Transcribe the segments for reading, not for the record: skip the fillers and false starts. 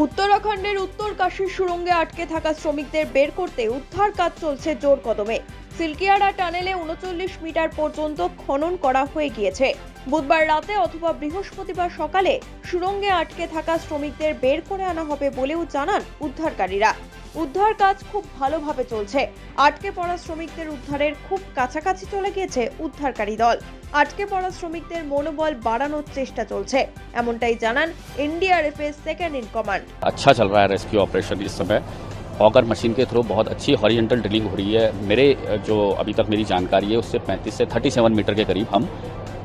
উত্তরাখণ্ডের উত্তরকাশী সুড়ঙ্গে আটকে থাকা শ্রমিকদের বের করতে উদ্ধার কাজ চলছে জোর কদমে। সিলকিয়ারা টানেলে ৩৯ মিটার পর্যন্ত খনন করা হয়ে গিয়েছে। বুধবার রাতে অথবা বৃহস্পতিবার সকালে সুড়ঙ্গে আটকে থাকা শ্রমিকদের বের করে আনা হবে বলেও জানান উদ্ধারকারীরা। উদ্ধার কাজ খুব ভালোভাবে চলছে। আটকে পড়া শ্রমিকদের উদ্ধারের খুব কাছাকাছি চলে গিয়েছে উদ্ধারকারী দল। আটকে পড়া শ্রমিকদের মনোবল বাড়ানোর চেষ্টা চলছে, এমনটাই জানান एनडीआरएफ এর सेकंड इन कमांड। अच्छा चल रहा है रेस्क्यू ऑपरेशन इस समय। ऑगर मशीन के थ्रू बहुत अच्छी हॉरिजॉन्टल ड्रिलिंग हो रही है। मेरे जो अभी तक मेरी जानकारी है उससे 35 से 37 मीटर के करीब हम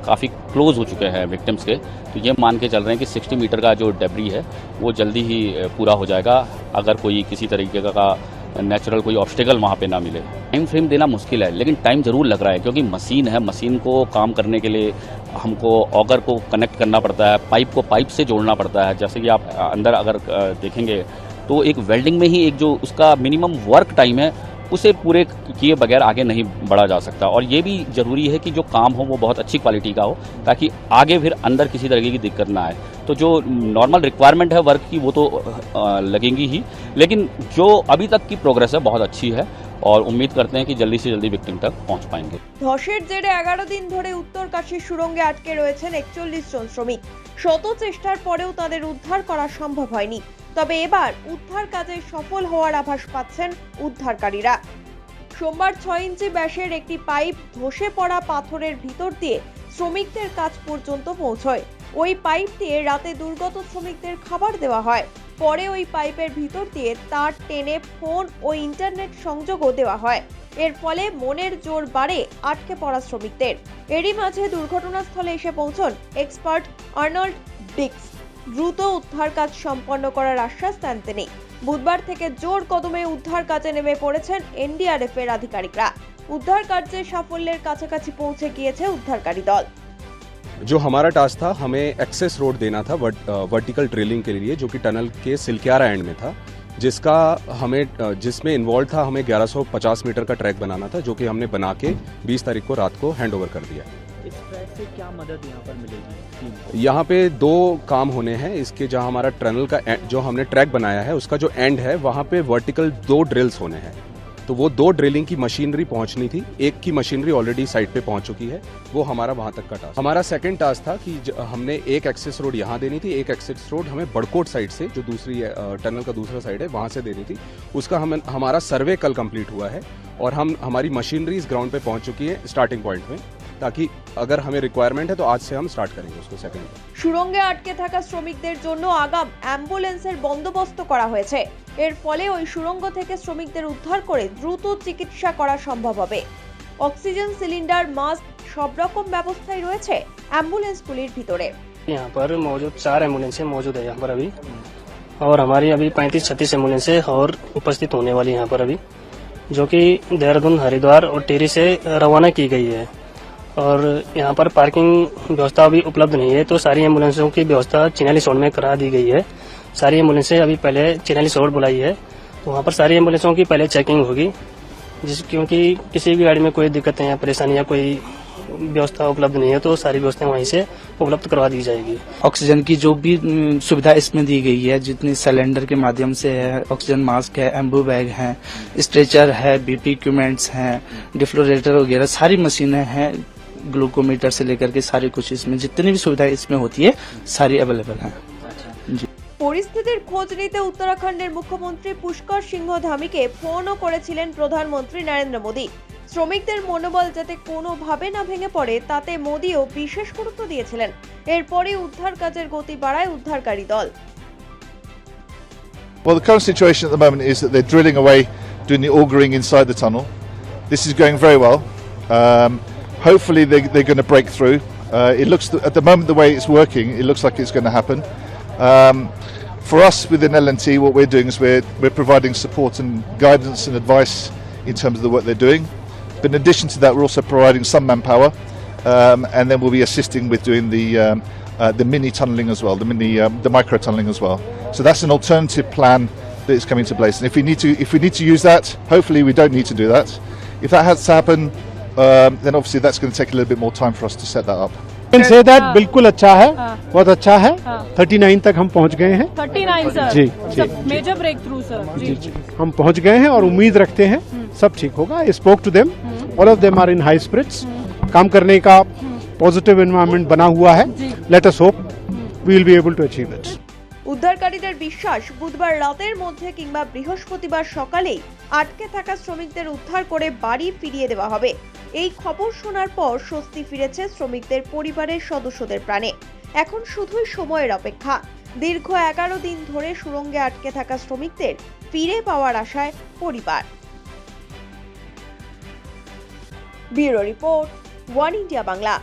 काफ़ी क्लोज हो चुके हैं विक्टिम्स के। तो ये मान के चल रहे हैं कि 60 मीटर का जो डेब्री है वो जल्दी ही पूरा हो जाएगा, अगर कोई किसी तरीके का नेचुरल कोई ऑब्स्टिकल वहाँ पे ना मिले। टाइम फ्रेम देना मुश्किल है, लेकिन टाइम ज़रूर लग रहा है क्योंकि मशीन है। मशीन को काम करने के लिए हमको ऑगर को कनेक्ट करना पड़ता है, पाइप को पाइप से जोड़ना पड़ता है। जैसे कि आप अंदर अगर देखेंगे तो एक वेल्डिंग में ही एक जो उसका मिनिमम वर्क टाइम है उसे पूरे किए बगैर आगे नहीं बढ़ा जा सकता। और ये भी ज़रूरी है कि जो काम हो वो बहुत अच्छी क्वालिटी का हो, ताकि आगे फिर अंदर किसी तरह की दिक्कत ना आए। तो जो नॉर्मल रिक्वायरमेंट है वर्क की वो तो लगेंगी ही, लेकिन जो अभी तक की प्रोग्रेस है बहुत अच्छी है और उम्मीद करते हैं कि जल्दी से जल्दी विक्टिम तक पहुंच पाएंगे। ধসের জেরে 11 দিন ধরে উত্তরকাশী সুড়ঙ্গে আটকে রয়েছেন 41 জন শ্রমিক। শত চেষ্টার পরেও তাদের উদ্ধার করা সম্ভব হয়নি। তবে এবার উদ্ধার কাজে সফল হওয়ার আভাস পাচ্ছেন উদ্ধারকারীরা। সোমবার 6 ইঞ্চি ব্যাসের একটি পাইপ ধসে পড়া পাথরের ভিতর দিয়ে শ্রমিকদের কাছ পর্যন্ত পৌঁছয়। ওই পাইপ দিয়ে রাতে দুর্গত শ্রমিকদের খাবার দেওয়া হয়। পরে ওই পাইপের ভিতর দিয়ে তার টেনে ফোন ও ইন্টারনেট সংযোগও দেওয়া হয়। এর ফলে মনের জোর বাড়ে আটকে পড়া শ্রমিকদের। এরই মাঝে দুর্ঘটনাস্থলে এসে পৌঁছন এক্সপার্ট আর্নল্ড ডিক্স। দ্রুত উদ্ধার কাজ সম্পন্ন করার আশ্বাস দেন তিনি। বুধবার থেকে জোর কদমে উদ্ধার কাজে নেমে পড়েছেন এনডিআরএফ এর আধিকারিকরা। উদ্ধার কার্যে সাফল্যের কাছাকাছি পৌঁছে গিয়েছে উদ্ধারকারী দল। जो हमारा टास्क था, हमें एक्सेस रोड देना था वर्टिकल ड्रिलिंग के लिए, जो कि टनल के सिलकियारा एंड में था, जिसमें इन्वॉल्व था हमें 1150 मीटर का ट्रैक बनाना था, जो कि हमने बना के 20 तारीख को रात को हैंड ओवर कर दिया। इस ट्रैक से क्या मदद यहाँ पर मिलेगी? यहाँ पे 2 काम होने हैं इसके। जहाँ हमारा टनल का जो हमने ट्रैक बनाया है उसका जो एंड है वहाँ पे वर्टिकल 2 ड्रिल्स होने हैं। तो वो 2 ड्रिलिंग की मशीनरी पहुंचनी थी। एक की मशीनरी ऑलरेडी साइट पे पहुंच चुकी है, वो हमारा वहां तक का टास्क। हमारा सेकंड टास्क था कि हमने एक एक्सेस रोड यहाँ देनी थी, एक एक्सेस रोड हमें बड़कोट साइड से, जो दूसरी टनल का दूसरा साइड है, वहां से देनी थी। उसका हमारा सर्वे कल कंप्लीट हुआ है और हमारी मशीनरी इस ग्राउंड पे पहुंच चुकी है स्टार्टिंग पॉइंट में, ताकि अगर हमें रिक्वायरमेंट है तो आज से हम स्टार्ट करेंगे उसको सेकंड। সুড়ঙ্গে আটকে থাকা শ্রমিকদের জন্য আগাম অ্যাম্বুলেন্সের বন্দোবস্ত করা হয়েছে। এর ফলে ওই সুড়ঙ্গ থেকে শ্রমিকদের উদ্ধার করে দ্রুত চিকিৎসা করা সম্ভব হবে। অক্সিজেন সিলিন্ডার, মাস্ক সব রকম ব্যবস্থাই রয়েছে অ্যাম্বুলেন্সগুলির ভিতরে। यहाँ पर मौजूद 4 एम्बुलेंसें मौजूद है यहाँ पर अभी, और हमारी अभी 35-36 एम्बुलेंसें और उपस्थित होने वाली यहाँ पर अभी, जो कि देहरादून, हरिद्वार और टिहरी से रवाना की गई है। और यहाँ पर पार्किंग व्यवस्था अभी उपलब्ध नहीं है, तो सारी एम्बुलेंसों की व्यवस्था चिनाली सोड में करा दी गई है। सारी एम्बुलेंसें अभी पहले चिनाली सोड बुलाई है, तो वहाँ पर सारी एम्बुलेंसों की पहले चेकिंग होगी, क्योंकि किसी भी गाड़ी में कोई दिक्कत या परेशानी या कोई व्यवस्था उपलब्ध नहीं है तो सारी व्यवस्थाएं वहीं से उपलब्ध करवा दी जाएगी। ऑक्सीजन की जो भी सुविधा इसमें दी गई है, जितनी सिलेंडर के माध्यम से है, ऑक्सीजन मास्क है, एम्बू बैग है, स्ट्रेचर है, बीपी इक्विपमेंट्स हैं, डिफ्लोरेटर वगैरह सारी मशीनें हैं, ग्लूकोमीटर से लेकर के सारी कुछ इसमें जितनी भी सुविधाएं इसमें होती है सारी अवेलेबल हैं। পরিস্থিতির খোঁজ নিতে উত্তরাখণ্ডের মুখ্যমন্ত্রী পুষ্কর সিংহ ধামীকে ফোনও করেছিলেন প্রধানমন্ত্রী নরেন্দ্র মোদী। শ্রমিকদের মনোবল যাতে কোনোভাবে না ভেঙে পড়ে তাতে মোদীও বিশেষ গুরুত্ব দিয়েছিলেন। এরপরই উদ্ধার কাজের গতি বাড়ায় উদ্ধারকারী দল। Well, the current situation at the moment is that they're drilling away, doing the augering inside the tunnel. This is going very well. Hopefully they're going to break through. It looks, at the moment, the way it's working, it looks like it's going to happen. For us within L&T, what we're doing is we're providing support and guidance and advice in terms of the work they're doing. But in addition to that, we're also providing some manpower, and then we'll be assisting with doing the mini tunneling as well, the micro tunneling as well. So that's an alternative plan that is coming to place. And if we need to use that, hopefully we don't need to do that. If that has to happen, then obviously that's going to take a little bit more time for us to set that up. Can say that बिल्कुल अच्छा है, हाँ। बहुत अच्छा है। हाँ। 39 तक हम पहुंच गए हैं। 39 सर। जी, जी, मेजर ब्रेक थ्रू सर। जी जी हम पहुंच गए हैं और उम्मीद रखते हैं सब ठीक होगा। Spoke to them, all of them are in high spirits. काम करने का पॉजिटिव एनवायरनमेंट बना हुआ है। Let us hope we will be able to achieve it. উদ্ধারকারীদের বিশ্বাস বুধবার রাতের মধ্যে কিংবা বৃহস্পতিবার সকালেই আটকে থাকা শ্রমিকদের উদ্ধার করে বাড়ি ফিরিয়ে দেওয়া হবে। এই খবর শোনার পর স্বস্তি ফিরেছে শ্রমিকদের পরিবারের সদস্যদের প্রাণে। এখন শুধুই সময়ের অপেক্ষা। দীর্ঘ 11 দিন ধরে সুড়ঙ্গে আটকে থাকা শ্রমিকদের ফিরে পাওয়ার আশায় পরিবার। Bureau report, one India Bangla.